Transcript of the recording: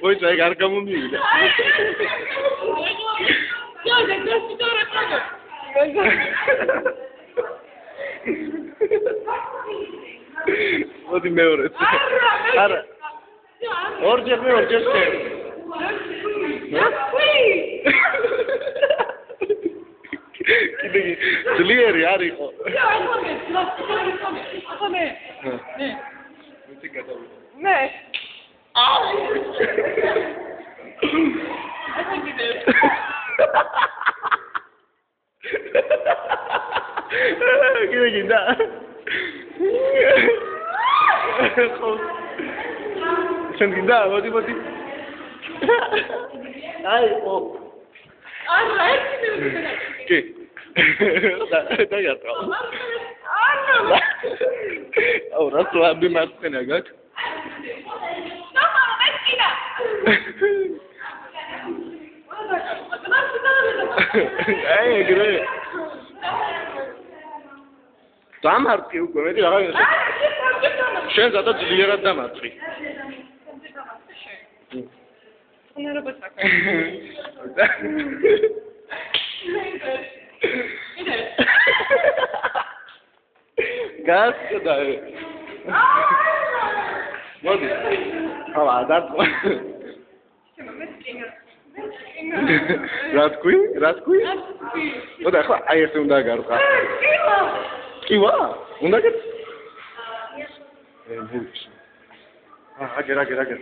Ой, człowiek arka mu miły. Odi მეორე. არა. ორჯერ მე ორჯერ შე. კიდე ძლიერი არ იყო. მე. მითი გადავიდა. მე. Gina gina. Sen gina, mati mati. Ay, oh. ¿Qué? Está ya atrás. Ahora tú vas a ver más que nada. Ay, creo. დამარტყი უკვე მეტი რა შენ ზადა ძლიერად დამარტყი ხნერობა საქმე გასკდა მოდი ხავა დაწვა რა თქვი? მოდი ახლა აი ეს უნდა გარყა Kiwa? Უნდა გეთ? ბუჩ. აგერ.